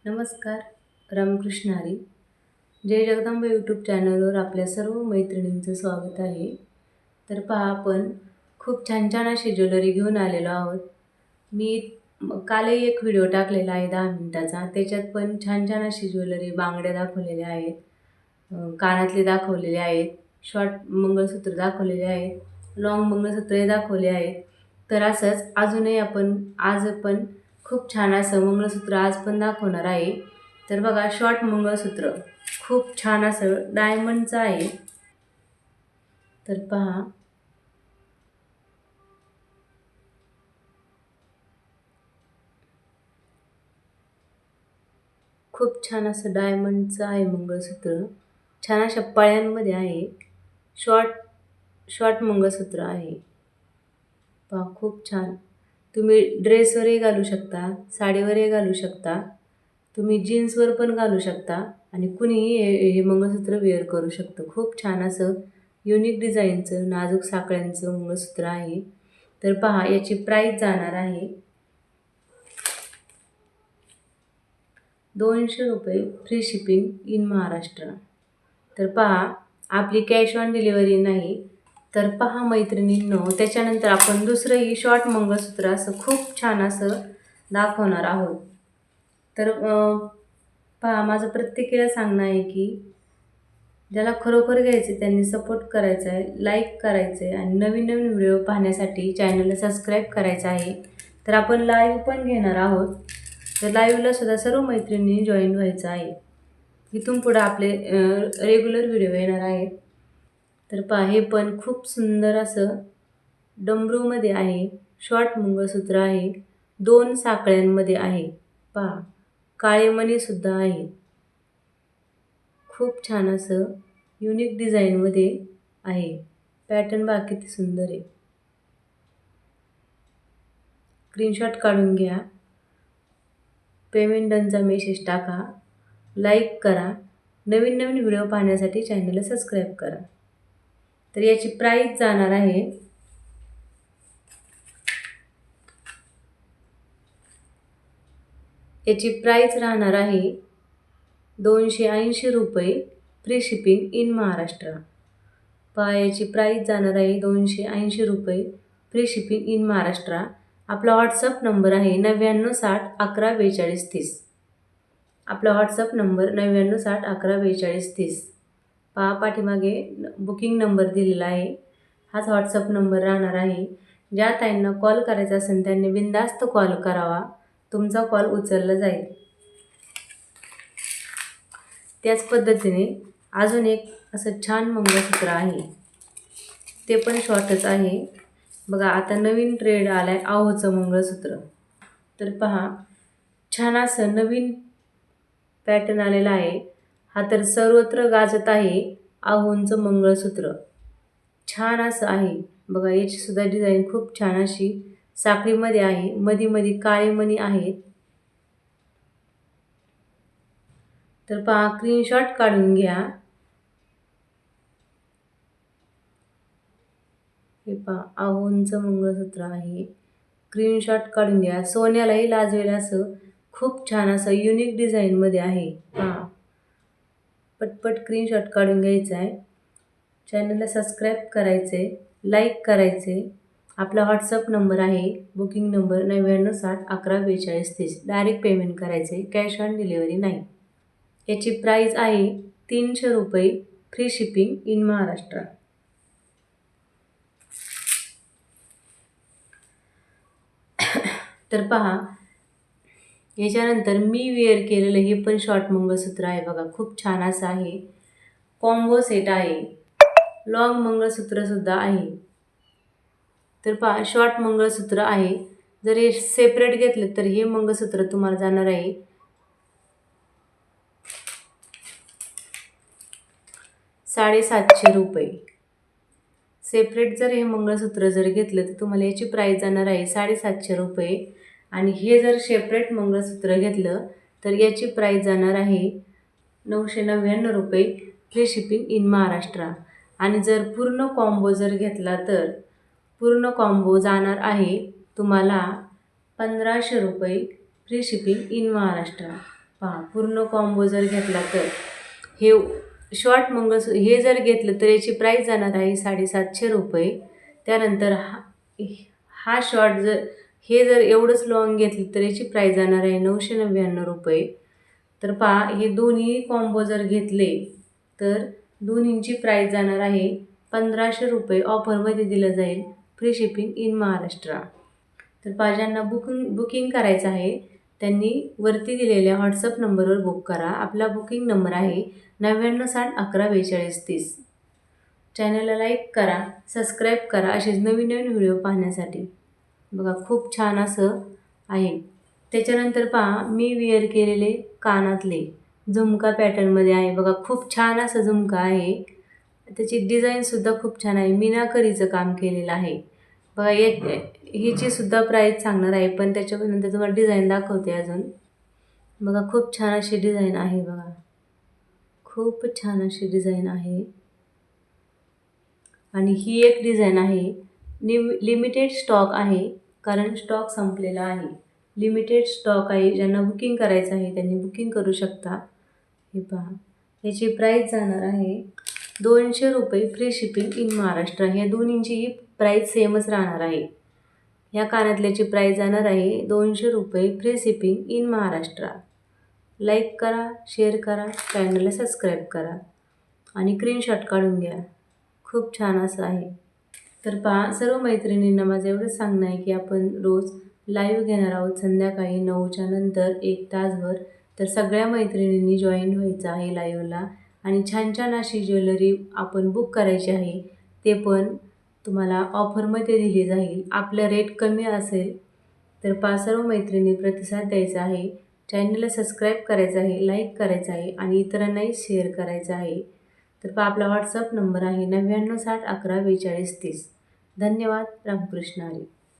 नमस्कार. रामकृष्ण हरी. जय जगदंबा यूट्यूब चॅनलवर आपल्या सर्व मैत्रिणींचं स्वागत आहे. तर पहा, आपण खूप छान छान अशी ज्वेलरी घेऊन आलेलो आहोत. मी कालही एक व्हिडिओ टाकलेला आहे 10 मिनिटाचा. त्याच्यात पण छान छान अशी ज्वेलरी, बांगड्या दाखवलेल्या आहेत, कानातले दाखवलेले आहेत, शॉर्ट मंगळसूत्र दाखवलेले आहेत, लॉंग मंगळसूत्रही दाखवले आहेत. तर असंच अजूनही आज आपण खूप छान असं मंगळसूत्र आज पण दाखवणार आहे. तर बघा, शॉर्ट मंगळसूत्र खूप छान असं डायमंडचं आहे. तर पहा, खूप छान असं डायमंडचं आहे मंगळसूत्र. छान अशा पळ्यांमध्ये आहे. शॉर्ट शॉर्ट मंगळसूत्र आहे. पहा, खूप छान. तुम्ही ड्रेसवरही घालू शकता, साडीवरही घालू शकता, तुम्ही जीन्सवर पण घालू शकता आणि कुणीही हे मंगळसूत्र वेअर करू शकतं. खूप छान असं युनिक डिझाईनचं नाजूक साखळ्यांचं मंगळसूत्र आहे. तर पहा, याची प्राईस जाणार आहे 200 रुपये, फ्री शिपिंग इन महाराष्ट्र. तर पहा, आपली कॅश ऑन डिलिव्हरी नाही. तर पहा मैत्रिणींनो, त्याच्यानंतर आपण दुसरंही शॉर्ट मंगळसूत्र असं खूप छान असं दाखवणार आहोत. तर पहा, माझं प्रत्येकीला सांगणं आहे की ज्याला खरोखर घ्यायचे त्यांनी सपोर्ट करायचा आहे, लाईक करायचं आहे आणि नवीन नवीन व्हिडिओ पाहण्यासाठी चॅनलला सबस्क्राईब करायचं आहे. तर आपण लाईव्ह पण घेणार आहोत. तर लाईव्हला सुद्धा सर्व मैत्रिणींनी जॉईन व्हायचं आहे. इथून पुढे आपले रेग्युलर व्हिडिओ येणार आहेत. तर पहा, हे पण खूप सुंदर असं डमरूमध्ये आहे. शॉर्ट मंगळसूत्र आहे. 2 साखळ्यांमध्ये आहे. पहा, काळे मणीसुद्धा आहेत. खूप छान असं युनिक डिझाईनमध्ये आहे. पॅटर्न बघा किती सुंदर आहे. स्क्रीनशॉट काढून घ्या. पेमेंट डनचा मेसेज टाका. लाईक करा. नवीन नवीन व्हिडिओ पाहण्यासाठी चॅनलला सबस्क्राईब करा. तर याची प्राईस जाणार आहे राहणार आहे 280 रुपये, फ्री शिपिंग इन महाराष्ट्र. पहा, याची प्राईस जाणार आहे 280 रुपये, फ्री शिपिंग इन महाराष्ट्र. आपला व्हॉट्सअप नंबर आहे 9960 11 42 30. आपला व्हॉट्सअप नंबर 9960 11 42 30. पहा, पाठीमागे बुकिंग नंबर दिलेला आहे. हाच व्हॉट्सअप नंबर राहणार आहे. ज्या ताईंना कॉल करायचा असेल त्यांनी बिनधास्त कॉल करावा. तुमचा कॉल उचलला जाईल. त्याच पद्धतीने अजून एक असं छान मंगळसूत्र आहे. ते पण शॉर्टच आहे. बघा, आता नवीन ट्रेंड आला आहे आहोचं मंगळसूत्र. तर पहा, छान असं नवीन पॅटर्न आलेला आहे. हा तर सर्वत्र गाजत आहे आहोंचं मंगळसूत्र. छान असं आहे. बघा, याची सुद्धा डिझाईन खूप छान अशी साखळीमध्ये आहे. मध्ये मध्ये काळे मणी आहेत. तर पहा, स्क्रीनशॉट काढून घ्या. हे पहा, आहोंचं मंगळसूत्र आहे. स्क्रीनशॉट काढून घ्या. सोन्यालाही लाजवेल असं खूप छान असं युनिक डिझाईनमध्ये आहे. पहा, पटपट स्क्रीनशॉट काढून घ्यायचा आहे. चॅनलला सबस्क्राईब करायचे, लाईक करायचे. आपला व्हॉट्सअप नंबर आहे, बुकिंग नंबर 9960 11 42 30. डायरेक्ट पेमेंट करायचे, कॅश ऑन डिलिव्हरी नाही. याची प्राईस आहे 300 रुपये, फ्री शिपिंग इन महाराष्ट्र. तर पहा, याच्यानंतर मी वेअर केलेलं हे पण शॉर्ट मंगळसूत्र आहे. बघा, खूप छान असं आहे. कॉम्बो सेट आहे. लॉंग मंगळसूत्रसुद्धा आहे. तर पहा, शॉर्ट मंगळसूत्र आहे. जर हे सेपरेट घेतले तर हे मंगळसूत्र तुम्हाला जाणार आहे 750 रुपये. सेपरेट जर हे मंगळसूत्र जर घेतलं तर तुम्हाला याची प्राईस जाणार आहे 750 रुपये. आणि हे जर सेपरेट मंगळसूत्र घेतलं तर याची प्राईस जाणार आहे 999 रुपये, फ्री शिपिंग इन महाराष्ट्र. आणि जर पूर्ण कॉम्बो जर घेतला तर पूर्ण कॉम्बो जाणार आहे तुम्हाला 1500 रुपये, फ्री शिपिंग इन महाराष्ट्र. पहा पूर्ण कॉम्बो जर घेतला तर हे शॉर्ट मंगळसूत्र हे जर घेतलं तर याची प्राईस जाणार आहे 750 रुपये. त्यानंतर हा शॉर्ट जर एवढंच लॉंग घेतलं तर याची प्राईस जाणार आहे 999 रुपये. तर पहा हे दोन्ही कॉम्बो जर घेतले तर दोन्हींची प्राईस जाणार आहे 1500 रुपये. ऑफरमध्ये दिलं जाईल, फ्री शिपिंग इन महाराष्ट्र. तर पहा ज्यांना बुकिंग करायचं आहे त्यांनी वरती दिलेल्या व्हॉट्सअप नंबरवर बुक करा. आपला बुकिंग नंबर आहे 9960114230. चॅनलला लाईक करा, सबस्क्राईब करा असेच नवीन नवीन व्हिडिओ पाहण्यासाठी. बघा खूप छान असं आहे. त्याच्यानंतर पहा मी वेअर केलेले कानातले झुमका पॅटर्नमध्ये आहे. बघा खूप छान असं झुमका आहे. त्याची डिझाईनसुद्धा खूप छान आहे. मीनाकरीचं काम केलेलं आहे. बघा ह्याची सुद्धा प्राईस सांगणार आहे, पण त्याच्यानंतर तुम्हाला डिझाईन दाखवते अजून. बघा खूप छान अशी डिझाईन आहे. बघा खूप छान अशी डिझाईन आहे. आणि ही एक डिझाईन आहे. लिमिटेड स्टॉक आहे, कारण स्टॉक संपलेला आहे. लिमिटेड स्टॉक आहे. ज्यांना बुकिंग करायचं आहे त्यांनी बुकिंग करू शकता. हे पहा याची प्राईस जाणार आहे 200 रुपये, फ्री शिपिंग इन महाराष्ट्र. ह्या दोन्हींचीही प्राईस सेमच राहणार आहे. ह्या कानातल्याची प्राईस जाणार आहे 200 रुपये, free shipping in Maharashtra. Like करा, शेअर करा, चॅनलला सबस्क्राईब करा आणि स्क्रीनशॉट काढून घ्या. खूप छान असं आहे. तर पहा सर्व मैत्रिणींना माझं एवढंच सांगणं आहे की आपण रोज लाईव्ह घेणार आहोत संध्याकाळी 9च्या नंतर 1 तासभर. तर सगळ्या मैत्रिणींनी जॉईन व्हायचं आहे लाईव्हला. आणि छान छान अशी ज्वेलरी आपण बुक करायची आहे, ते पण तुम्हाला ऑफरमध्ये दिली जाईल. आपला रेट कमी असेल तर पहा सर्व मैत्रिणी प्रतिसाद द्यायचा आहे. चॅनलला सबस्क्राईब करायचं आहे, लाईक करायचं आहे आणि इतरांनाही शेअर करायचं आहे. तर पहा आपला व्हॉट्सअप नंबर आहे 9960114230. धन्यवाद. रामकृष्ण हरी.